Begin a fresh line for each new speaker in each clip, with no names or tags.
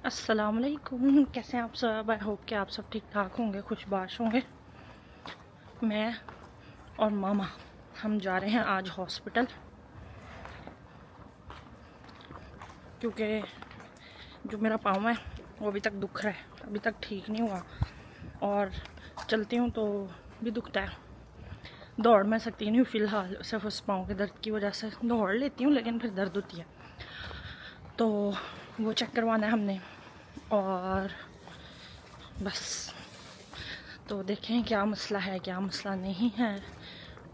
अस्सलाम वालेकुम। कैसे हैं आप सब? आई होप कि आप सब ठीक ठाक होंगे, खुशबाश होंगे। मैं और मामा हम जा रहे हैं आज हॉस्पिटल, क्योंकि जो मेरा पाँव है वो अभी तक दुख रहा है, अभी तक ठीक नहीं हुआ। और चलती हूँ तो भी दुखता है, दौड़ मैं सकती नहीं हूँ फ़िलहाल, सिर्फ उस पाँव के दर्द की वजह से दौड़ लेती हूँ, लेकिन फिर दर्द होती है। तो वो चेक करवाना है हमने, और बस तो देखें क्या मसला है क्या मसला नहीं है,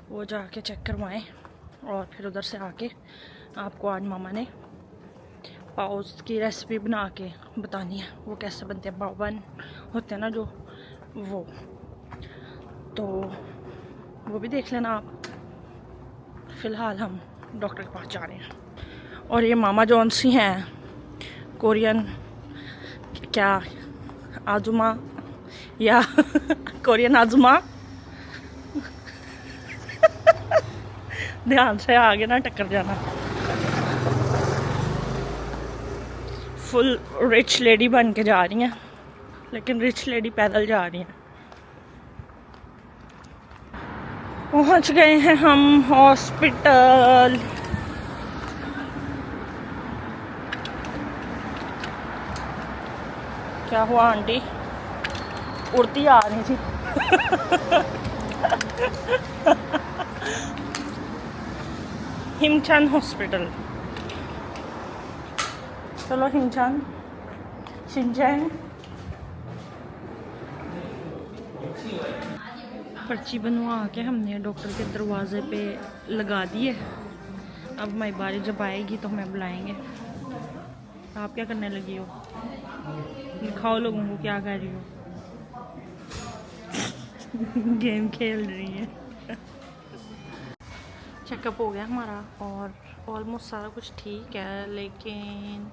वो जाके चेक करवाएं। और फिर उधर से आके आपको आज मामा ने पाउस की रेसिपी बना के बतानी है, वो कैसे बनते हैं, पाव बन होते हैं ना जो, वो तो वो भी देख लेना आप। फ़िलहाल हम डॉक्टर के पास जा रहे हैं। और ये मामा जॉन्सी हैं, कोरियन क्या आजुमा या कोरियन आजुमा, ध्यान से आगे ना टक्कर जाना। फुल रिच लेडी बन के जा रही हैं, लेकिन रिच लेडी पैदल जा रही हैं। पहुंच गए हैं हम हॉस्पिटल। क्या हुआ आंटी? उड़ती आ रही थी। हिमचान हॉस्पिटल, चलो हिमचान शिनचैन। पर्ची बनवा के हमने डॉक्टर के दरवाजे पे लगा दी है। अब हमारी बारी जब आएगी तो हमें बुलाएंगे। आप क्या करने लगी हो? दिखाओ लोगों को क्या कर रही हो। गेम खेल रही है। चेकअप हो गया हमारा और ऑलमोस्ट सारा कुछ ठीक है, लेकिन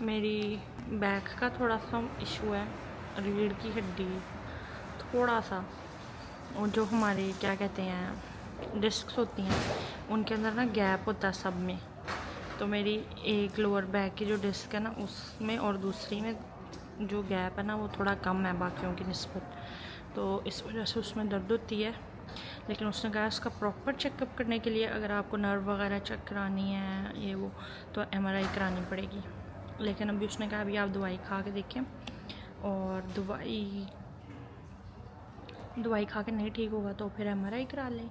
मेरी बैक का थोड़ा सा इशू है, रीढ़ की हड्डी थोड़ा सा, और जो हमारे क्या कहते हैं डिस्क्स होती हैं उनके अंदर ना गैप होता है सब में। तो मेरी एक लोअर बैक की जो डिस्क है ना उसमें और दूसरी में जो गैप है ना वो थोड़ा कम है बाकियों की निस्बत, तो इस वजह से उसमें दर्द होती है। लेकिन उसने कहा उसका प्रॉपर चेकअप करने के लिए अगर आपको नर्व वगैरह चेक करानी है ये वो तो MRI करानी पड़ेगी। लेकिन अभी उसने कहा अभी आप दवाई खा के देखें, और दवाई खा के नहीं ठीक होगा तो फिर MRI करा लें।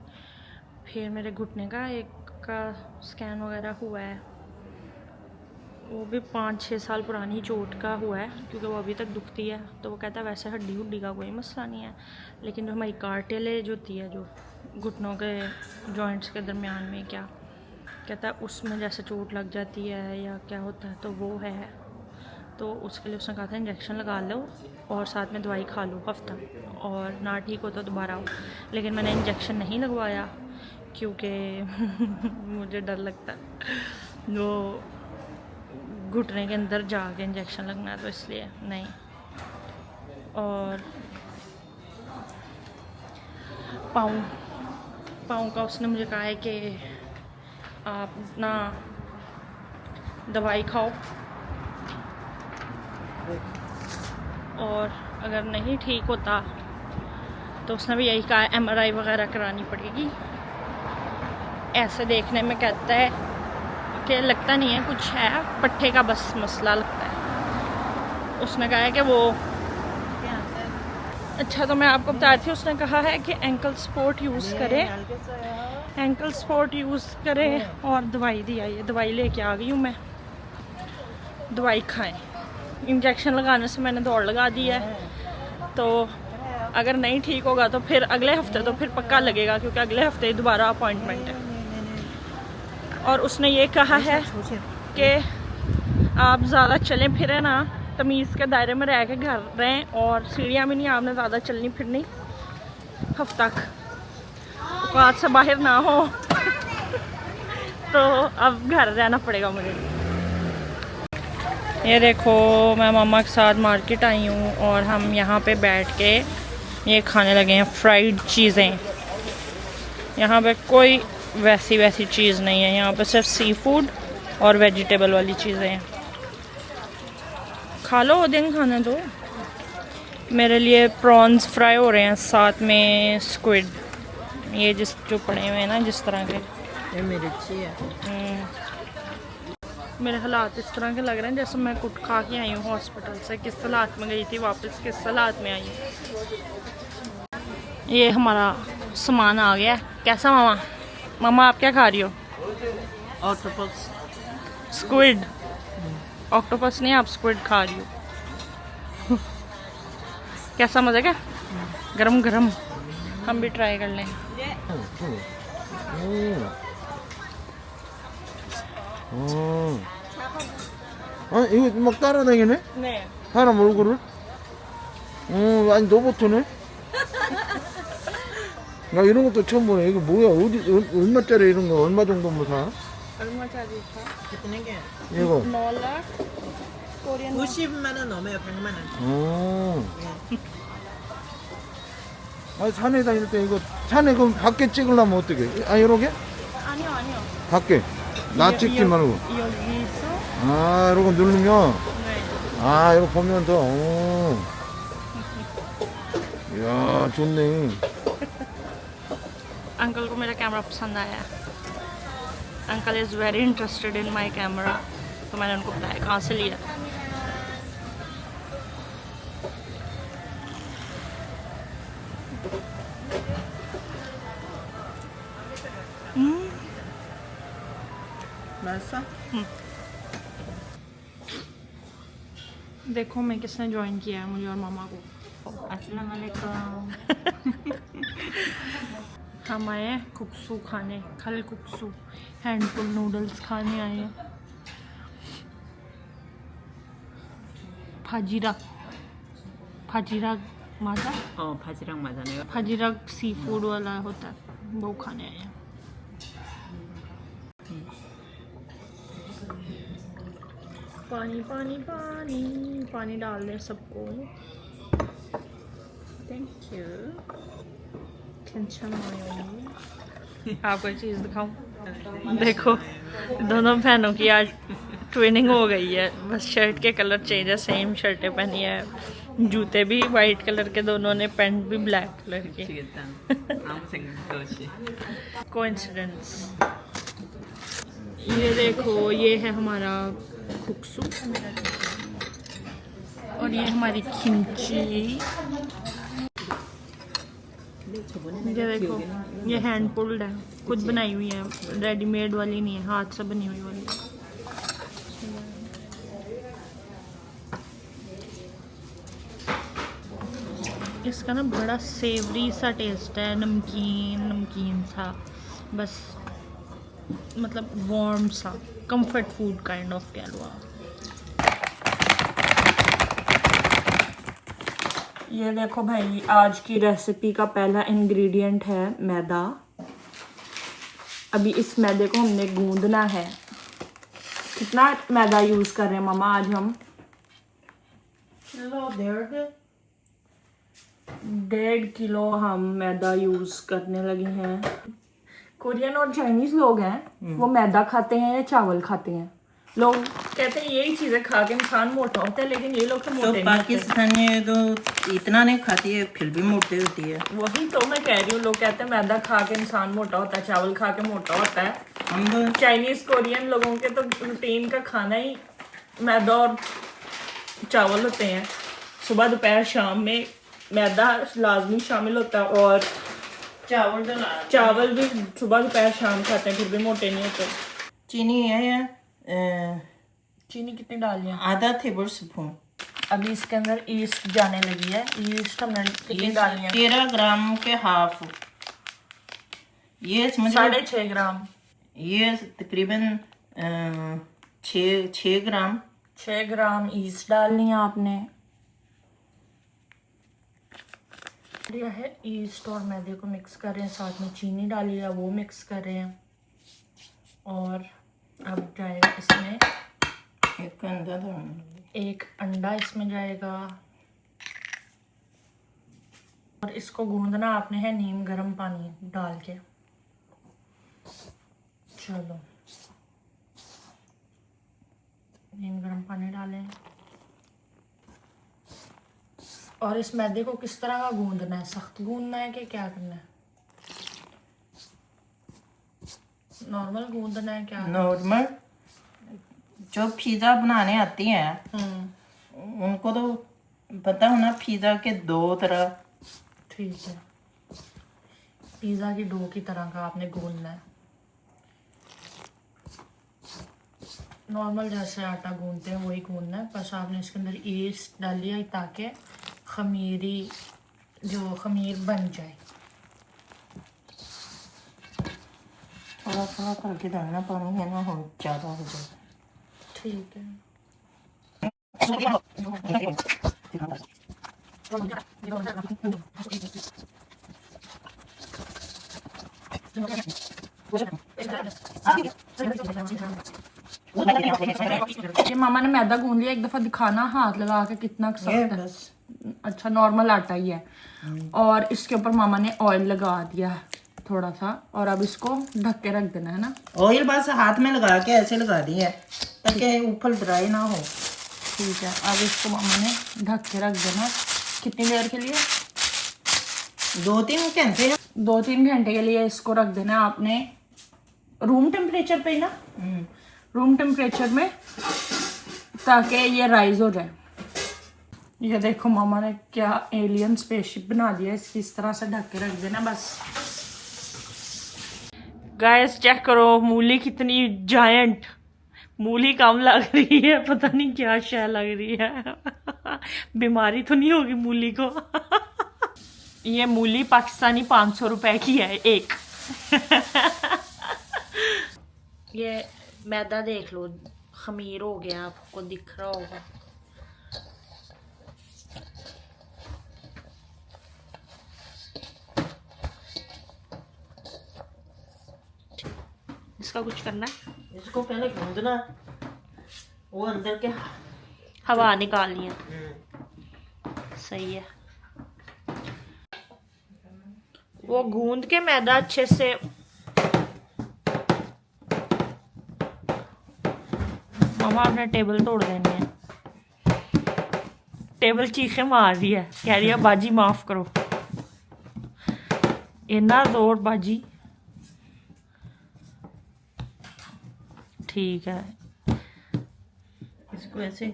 फिर मेरे घुटने का एक का स्कैन वगैरह हुआ है, वो भी 5-6 साल पुरानी चोट का हुआ है, क्योंकि वो अभी तक दुखती है। तो वो कहता है वैसे हड्डी हुड्डी का कोई मसला नहीं है, लेकिन जो हमारी कार्टिलेज होती है जो घुटनों के जॉइंट्स के दरमियान में, क्या कहता है उसमें जैसे चोट लग जाती है या क्या होता है तो वो है। तो उसके लिए उसने कहा था इंजेक्शन लगा लो और साथ में दवाई खा लो हफ्ता, और ना ठीक हो तो दोबारा आओ। लेकिन मैंने इंजेक्शन नहीं लगवाया क्योंकि मुझे डर लगता है वो घुटने के अंदर जाके इंजेक्शन लगना है, तो इसलिए नहीं। और पाँव का उसने मुझे कहा है कि आप ना दवाई खाओ, और अगर नहीं ठीक होता तो उसने भी यही कहा MRI वगैरह करानी पड़ेगी। ऐसे देखने में कहता है कि लगता नहीं है कुछ है, पट्टे का बस मसला लगता है। उसने कहा है कि वो अच्छा, तो मैं आपको बता रही थी, उसने कहा है कि एंकल सपोर्ट यूज़ करें, एंकल सपोर्ट यूज़ करें, और दवाई दी आई है, दवाई लेके आ गई हूँ मैं, दवाई खाएं। इंजेक्शन लगाने से मैंने दौड़ लगा दी है, तो अगर नहीं ठीक होगा तो फिर अगले हफ्ते तो फिर पक्का लगेगा, क्योंकि अगले हफ्ते दोबारा अपॉइंटमेंट है। और उसने ये कहा है कि आप ज़्यादा चलें फिरें ना, तमीज़ के दायरे में रह के घर रहें, और सीढ़ियाँ भी नहीं आपने ज़्यादा चलनी फिरनी, हफ्ता तक औकात से बाहर ना हो। तो अब घर रहना पड़ेगा मुझे। ये देखो मैं मामा के साथ मार्केट आई हूँ, और हम यहाँ पे बैठ के ये खाने लगे हैं फ्राइड चीज़ें। यहाँ पे कोई वैसी चीज़ नहीं है, यहाँ पे सिर्फ सी फूड और वेजिटेबल वाली चीज़ें हैं। खा लो, दिन खाने दो। मेरे लिए प्रॉन्स फ्राई हो रहे हैं, साथ में स्क्विड, ये जिस जो पड़े हुए हैं ना जिस तरह के।
ये मेरी अच्छी है।
मेरे हालात इस तरह के लग रहे हैं जैसे मैं कुछ खा के आई हूँ हॉस्पिटल से। किस हालात में गई थी, वापस किस हालात में आई हूँ। ये हमारा सामान आ गया। कैसा मामा? मामा आप क्या खा रही हो?
ऑक्टोपस।
स्क्विड। ऑक्टोपस नहीं, आप स्क्विड खा रही हो। कैसा मजा? क्या गरम गरम? हम भी ट्राई कर लें।
아, 이거 막 따라다니네?
네.
사람 얼굴을? 아니, 로봇이네? 나 이런 것도 처음 보네. 이거 뭐야? 얼마짜리 이런 거 얼마 정도 뭐 사?
얼마짜리 사?
कितने के?
이거.
9 लाख कोरियन।
90만 원 넘어요. 100만 원.
아, 산에 다닐 때 이거, 산에 그럼 밖에 찍으려면 어떻게? 아, 이렇게?
아니요, 아니요.
밖에. 나 찍지 말고.
여기서.
아, 이러고 누르면.
네.
아, 이거 보면 더. 이야, 좋네.
अंकल को मेरा कैमरा पसंद आया। Uncle is very interested in my camera, तो मैंने उनको बताया कहाँ से लिया।
맛있어?
देखो मैं किसने ज्वाइन किया है, मुझे और मामा को।
अस्सलाम वालेकुम।
हम आए हैं कुक्सू खाने, खल कुक्सू हैंडफुल नूडल्स खाने आए हैं। फाजिरा माजा,
바지락 맞아요.
फाजिरा सी फूड वाला होता है, वो खाने आए हैं। पानी पानी पानी पानी डाल दें सबको।
Thank you.
टेंशन आपको एक चीज़ दिखाऊं? देखो दोनों बहनों की आज ट्विनिंग हो गई है, बस शर्ट के कलर चेंज है, सेम शर्टें पहनी है, जूते भी वाइट कलर के दोनों ने, पैंट भी ब्लैक कलर की।
아무 생각도 없이.
कोइंसिडेंस। ये देखो, ये है हमारा कुक्सू और ये हमारी किमची। ये देखो, ये हैंड पुल्ड है, खुद बनाई हुई है, रेडीमेड वाली नहीं है, हाथ से बनी हुई वाली। इसका ना बड़ा सेवरी सा टेस्ट है, नमकीन नमकीन सा, बस मतलब वार्म सा, कंफर्ट फूड काइंड ऑफ कह लो आप। ये देखो भाई, आज की रेसिपी का पहला इंग्रेडिएंट है मैदा। अभी इस मैदे को हमने गूंदना है। कितना मैदा यूज़ कर रहे हैं मामा आज हम?
किलो
1.5 किलो हम मैदा यूज़ करने लगे हैं। कोरियन और चाइनीज़ लोग हैं, वो मैदा खाते हैं या चावल खाते हैं? लोग कहते हैं यही चीज़ें खा के इंसान मोटा होता है, लेकिन ये लोग तो मोटे
तो
नहीं होते।
पाकिस्तानी तो इतना नहीं खाती है, फिर भी मोटी होती है।
वही तो मैं कह रही हूँ, लोग कहते हैं मैदा खा के इंसान मोटा होता है, चावल खा के मोटा होता है।
हम तो
चाइनीज़ कोरियन लोगों के तो रूटीन का खाना ही मैदा और चावल होते हैं। सुबह दोपहर शाम में मैदा लाजमी शामिल होता है, और चावल भी सुबह दोपहर शाम खाते हैं, फिर भी मोटे नहीं होते।
चीनी है
चीनी कितनी डालनी है?
आधा टेबल स्पून।
अभी इसके अंदर ईस्ट जाने लगी है। ईस्ट हमने कितनी डालनी है?
13 ग्राम के हाफ। ये समझ
6.5 ग्राम।
ये तकरीबन 6 ग्राम।
6 ग्राम ईस्ट डालनी है आपने। यह है ईस्ट और मैदे को मिक्स कर रहे हैं, साथ में चीनी डाली है वो मिक्स कर रहे हैं, और अब जाएगा इसमें एक अंडा इसमें जाएगा, और इसको गूंदना आपने है नीम गर्म पानी डाल के। चलो नीम गर्म पानी डालें, और इस मैदे को किस तरह का गूंदना है? सख्त गूंदना है कि क्या करना है? नॉर्मल गूंदना है क्या?
नॉर्मल जो पिज़्ज़ा बनाने आती हैं उनको तो पता होना पिज़्ज़ा के दो तरह।
ठीक है, पिज़्ज़ा की डो की तरह का आपने गूंदना है। नॉर्मल जैसे आटा गूंदते हैं वही गूंदना है, बस आपने इसके अंदर ईस्ट डाली है ताकि खमीर बन जाए।
थोड़ा थोड़ा करके डालना पानी है ना, हो ज़्यादा हो जाए।
ठीक है। ये मामा ने मैदा गूंद लिया, एक दफा दिखाना हाथ लगा के कितना
ये
सख्त है।
बस
अच्छा, नॉर्मल आटा ही है। और इसके ऊपर मामा ने ऑयल लगा दिया है थोड़ा सा, और अब इसको ढक के रख देना है ना।
ऑयल बस हाथ में लगा के ऐसे लगा दी है ताकि ऊपर ड्राई ना हो।
ठीक है, अब इसको मामा ने ढक के रख देना। कितनी देर के लिए?
2-3 घंटे।
2-3 घंटे के लिए इसको रख देना है आपने, रूम टेम्परेचर पे ही ना, रूम टेम्परेचर में, ताकि ये राइज हो जाए। ये देखो मामा ने क्या एलियन स्पेसशिप बना दिया, इसकी इस तरह से ढक के रख देना बस। गाइस चेक करो मूली कितनी जायंट, मूली कम लग रही है, पता नहीं क्या शय लग रही है। बीमारी तो नहीं होगी मूली को। ये मूली पाकिस्तानी 500 रुपए की है एक। ये मैदा देख लो, खमीर हो गया, आपको दिख रहा होगा। इसका कुछ करना है,
इसको पहले गूंदना, वो अंदर के
हवा निकालनी है। सही है, वो गूंद के मैदा अच्छे से। मामा आपने टेबल तोड़ देनी है। टेबल चीखे मार रही है, कह रही है बाजी माफ करो। इतना जोर बाजी। ठीक है,
इसको ऐसे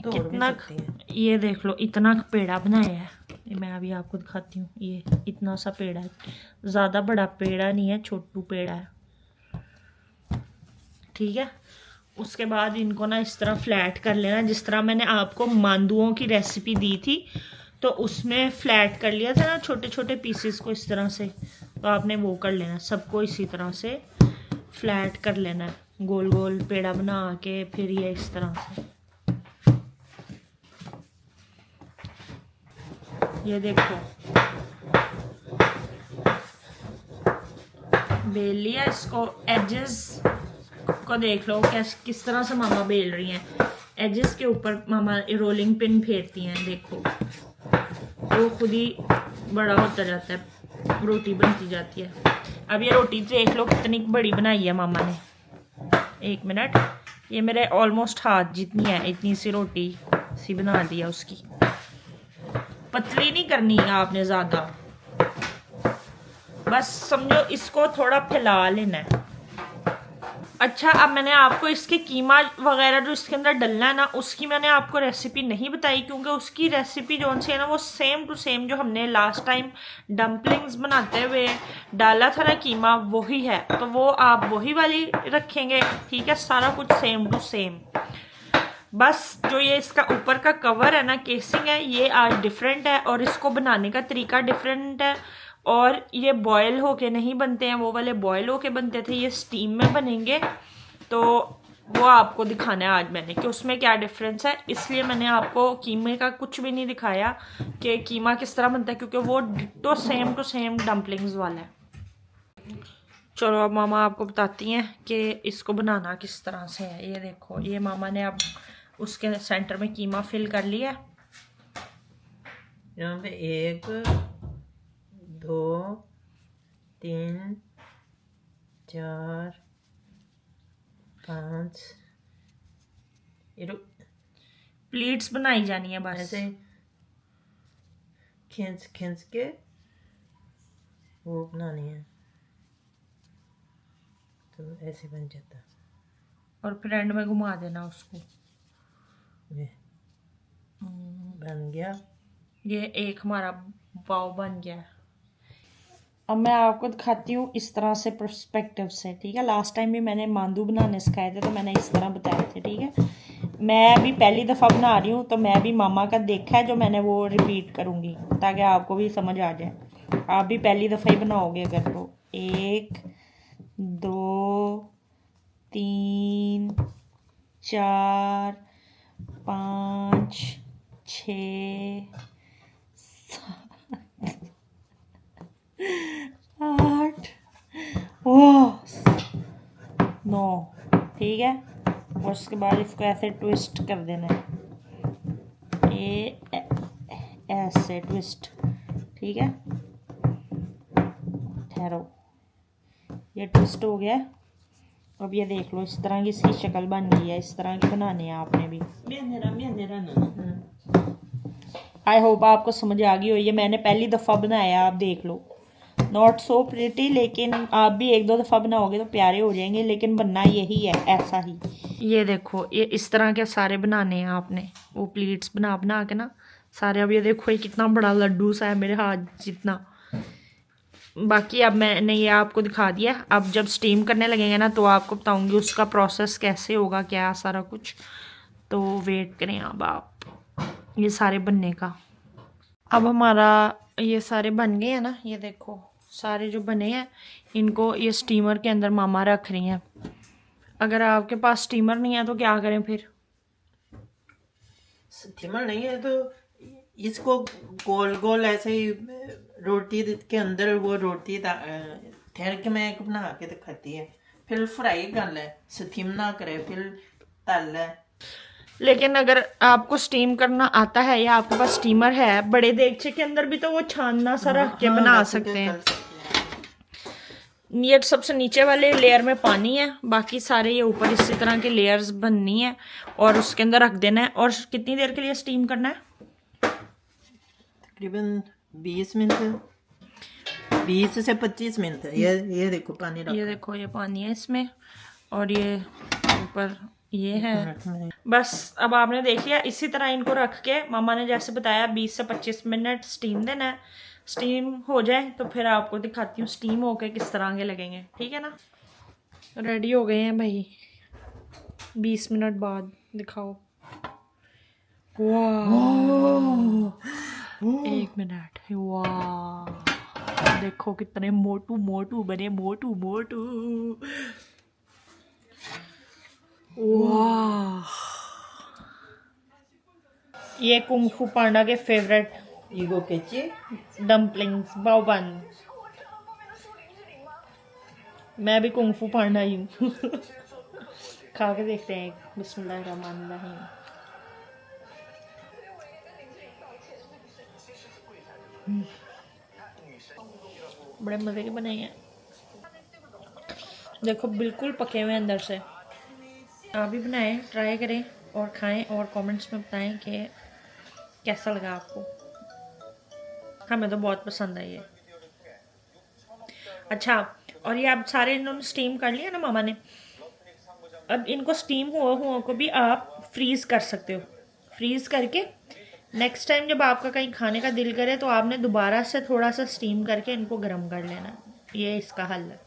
तोड़ भी
कितना
सकती है।
ये देख लो, इतना पेड़ा बनाया है। ये मैं अभी आपको दिखाती हूँ। ये इतना सा पेड़ा है, ज़्यादा बड़ा पेड़ा नहीं है, छोटू पेड़ा है। ठीक है, उसके बाद इनको ना इस तरह फ्लैट कर लेना, जिस तरह मैंने आपको मांदुओं की रेसिपी दी थी तो उसमें फ्लैट कर लिया था ना, छोटे छोटे पीसेस को इस तरह से। तो आपने वो कर लेना, सबको इसी तरह से फ्लैट कर लेना है, गोल गोल पेड़ा बना के फिर ये इस तरह से। ये देखो बेल लिया इसको। एजेस को देख लो किस तरह से मामा बेल रही हैं। एजेस के ऊपर मामा रोलिंग पिन फेरती हैं, देखो वो खुद ही बड़ा होता जाता है, रोटी बनती जाती है। अब ये रोटी देख लो कितनी बड़ी बनाई है मामा ने। 1 मिनट, ये मेरे ऑलमोस्ट हाथ जितनी है, इतनी सी रोटी सी बना दी है उसकी। पतली नहीं करनी है आपने ज़्यादा, बस समझो इसको थोड़ा फैला लेना है। अच्छा, अब मैंने आपको इसके कीमा वगैरह जो इसके अंदर डलना है ना, उसकी मैंने आपको रेसिपी नहीं बताई, क्योंकि उसकी रेसिपी जो सी है ना वो सेम टू सेम जो हमने लास्ट टाइम डम्पलिंग्स बनाते हुए डाला था ना कीमा, वही है। तो वो आप वही वाली रखेंगे, ठीक है, सारा कुछ सेम टू सेम। बस जो ये इसका ऊपर का कवर है ना, केसिंग है, ये आज डिफरेंट है और इसको बनाने का तरीका डिफरेंट है। और ये बॉयल होके नहीं बनते हैं, वो वाले बॉयल होके बनते थे, ये स्टीम में बनेंगे। तो वो आपको दिखाना है आज मैंने कि उसमें क्या डिफरेंस है। इसलिए मैंने आपको कीमे का कुछ भी नहीं दिखाया कि कीमा किस तरह बनता है, क्योंकि वो ditto same to same dumplings वाला है। चलो अब मामा आपको बताती हैं कि इसको बनाना किस तरह से है। ये देखो, ये मामा ने अब उसके सेंटर में कीमा फिल कर लिया है।
यहाँ पे 1 2 3 4 5
प्लेट्स बनाई जानी है बस।
ऐसे खींच खींच के वो बनानी है, तो ऐसे बन जाता।
और फिर एंड में घुमा देना उसको।
ये बन गया।
ये एक हमारा पाव बन गया है। अब मैं आपको दिखाती हूँ इस तरह से पर्सपेक्टिव से, ठीक है। लास्ट टाइम भी मैंने मांदू बनाने सिखाए थे तो मैंने इस तरह बताए थे, ठीक है। मैं भी पहली दफ़ा बना रही हूँ तो मैं भी मामा का देखा है जो मैंने वो रिपीट करूँगी ताकि आपको भी समझ आ जाए। आप भी पहली दफ़ा ही बनाओगे अगर तो। 1 2 3 4 5 6 8 9, ठीक है। और उसके बाद इसको ऐसे ट्विस्ट कर देना है, ये ऐसे ट्विस्ट, ठीक है। ठहरो, ये ट्विस्ट हो गया। अब ये देख लो इस तरह की इसकी शक्ल बन गई है। इस तरह की बनानी है आपने भी। आई होप आपको समझ आ गई हो। ये मैंने पहली दफ़ा बनाया, आप देख लो। नॉट सो प्रिटी, लेकिन आप भी 1-2 दफ़ा बनाओगे तो प्यारे हो जाएंगे, लेकिन बनना यही है, ऐसा ही। ये देखो, ये इस तरह के सारे बनाने हैं आपने, वो प्लेट्स बना बना के ना सारे। अब ये देखो ये कितना बड़ा लड्डू सा है, मेरे हाथ जितना। बाकी अब मैंने ये आपको दिखा दिया। अब जब स्टीम करने लगेंगे ना तो आपको बताऊंगी उसका प्रोसेस कैसे होगा, क्या सारा कुछ। तो वेट करें अब आप ये सारे बनने का। अब हमारा ये सारे बन गए हैं ना, ये देखो सारे जो बने हैं इनको ये स्टीमर के अंदर मामा रख रही हैं। अगर आपके पास स्टीमर नहीं है तो क्या करें फिर?
स्टीमर नहीं है तो इसको गोल गोल ऐसे ही रोटी के अंदर वो रोटी ठहर के मैं एक बना के दिखाती है, फिर फ्राई कर ले, स्टीम ना करे, फिर तल ले।
लेकिन अगर आपको स्टीम करना आता है या आपके पास स्टीमर है, बड़े देगचे के अंदर भी तो वो छानना सा रख के बना सकते हैं। ये सबसे नीचे वाले लेयर में पानी है, बाकी सारे ये ऊपर इसी तरह के लेयर्स बननी है और उसके अंदर रख देना है। और कितनी देर के लिए स्टीम करना है?
तकरीबन 20 मिनट, 20 से 25 मिनट। ये देखो पानी रखा।
ये देखो ये पानी है इसमें और ये ऊपर ये है। बस अब आपने देख लिया। इसी तरह इनको रख के मामा ने जैसे बताया 20 से 25 मिनट स्टीम देना है। स्टीम हो जाए तो फिर आपको दिखाती हूँ स्टीम होके किस तरह के लगेंगे, ठीक है ना। रेडी हो गए हैं भाई 20 मिनट बाद, दिखाओ। वाह, 1 मिनट। वाह, देखो कितने मोटू मोटू बने, मोटू मोटू। वाह, ये कुंग फू पांडा के फेवरेट
ईगो केची
डम्पलिंग्स बाओबन। मैं भी कुंग फू पांडा ही हूँ। खा के देखते हैं। बिस्मिल्लाहिर्रहमानिर्रहीम। बड़े मजे के बने हैं। देखो बिल्कुल पके हुए अंदर से। आप भी बनाएं, ट्राई करें और खाएं और कमेंट्स में बताएं कि कैसा लगा आपको। हमें तो बहुत पसंद आई है। अच्छा, और ये आप सारे इन्होंने स्टीम कर लिया ना मामा ने। अब इनको स्टीम हुआ को भी आप फ्रीज़ कर सकते हो। फ्रीज़ करके नेक्स्ट टाइम जब आपका कहीं खाने का दिल करे तो आपने दोबारा से थोड़ा सा स्टीम करके इनको गर्म कर लेना। ये इसका हल है।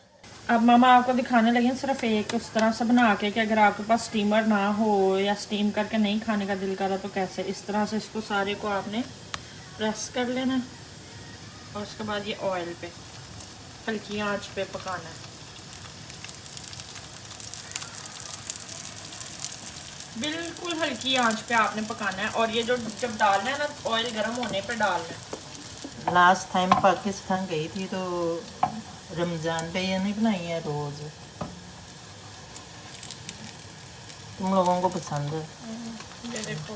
अब मामा आपको दिखाने लगे सिर्फ एक उस तरह से बना के कि अगर आपके पास स्टीमर ना हो या स्टीम करके नहीं खाने का दिल करा तो कैसे। इस तरह से इसको सारे को आपने प्रेस कर लेना और उसके बाद ये ऑयल पे हल्की आंच पे पकाना है। बिल्कुल हल्की आंच पे आपने पकाना है। और ये जो जब डालना है ना, ऑयल गर्म होने पे डालना है।
लास्ट टाइम पाकिस्तान गई थी तो रमजान पे ये नहीं बनाई है रोज, तुम लोगों को पसंद है।
ये देखो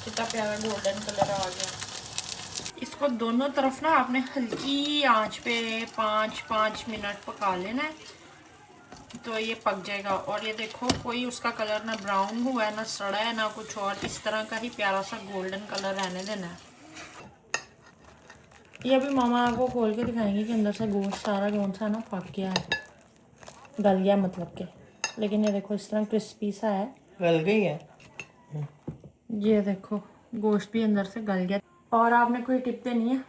कितना प्यारा गोल्डन कलर आ गया। इसको दोनों तरफ ना आपने हल्की आंच पे 5-5 मिनट पका लेना है तो ये पक जाएगा। और ये देखो कोई उसका कलर ना ब्राउन हुआ है, ना सड़ा है, ना कुछ और। इस तरह का ही प्यारा सा गोल्डन कलर रहने देना है। ये अभी मामा आपको खोल के दिखाएंगे कि अंदर से गोश्त सारा कौन सा ना पक गया है, गल गया मतलब के। लेकिन ये देखो इस तरह क्रिस्पी सा है।
गल गई है।
ये देखो गोश्त भी अंदर से गल गया। और आपने कोई टिप देनी है?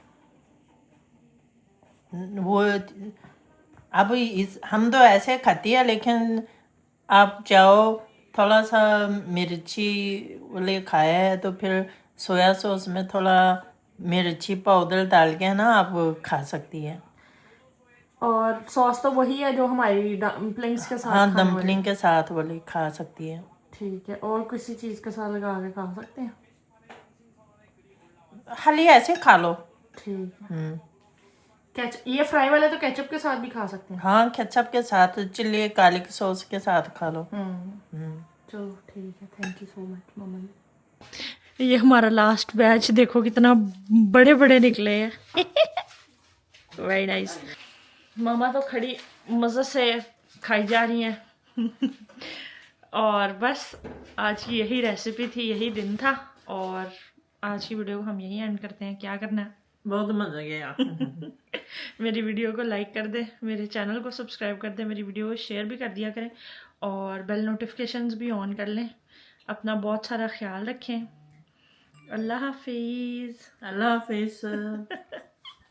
वो अब इस हम तो ऐसे खाती है, लेकिन आप चाहो थोड़ा सा मिर्ची वाले खाया है तो फिर सोया सॉस में थोड़ा मिर्ची पाउडर डाल के ना आप खा सकती है।
और सॉस तो वही है जो हमारी डम्पलिंग्स के साथ
हाँ,
खाने वाली।
डम्पलिंग के साथ वाली खा सकती है।
ठीक है, और किसी चीज़ के साथ लगा के खा सकते हैं?
खाली ऐसे खा लो।
ठीक है। ये फ्राई वाले तो केचप के साथ भी खा सकते हैं।
हाँ, केचप के साथ, चिल्ली गार्लिक सॉस के साथ खा लो।
चलो ठीक है, थैंक यू सो मच मामा जी। ये हमारा लास्ट बैच देखो कितना बड़े बड़े निकले हैं। Very nice. मामा तो खड़ी मज़े से खाई जा रही हैं। और बस आज की यही रेसिपी थी, यही दिन था, और आज की वीडियो को हम यही एंड करते हैं। क्या करना है?
बहुत मजा गया।
मेरी वीडियो को लाइक कर दे, मेरे चैनल को सब्सक्राइब कर दे, मेरी वीडियो को शेयर भी कर दिया करें, और बेल नोटिफिकेशंस भी ऑन कर लें। अपना बहुत सारा ख्याल रखें। अल्लाह हाफिज़।
अल्लाह हाफिज।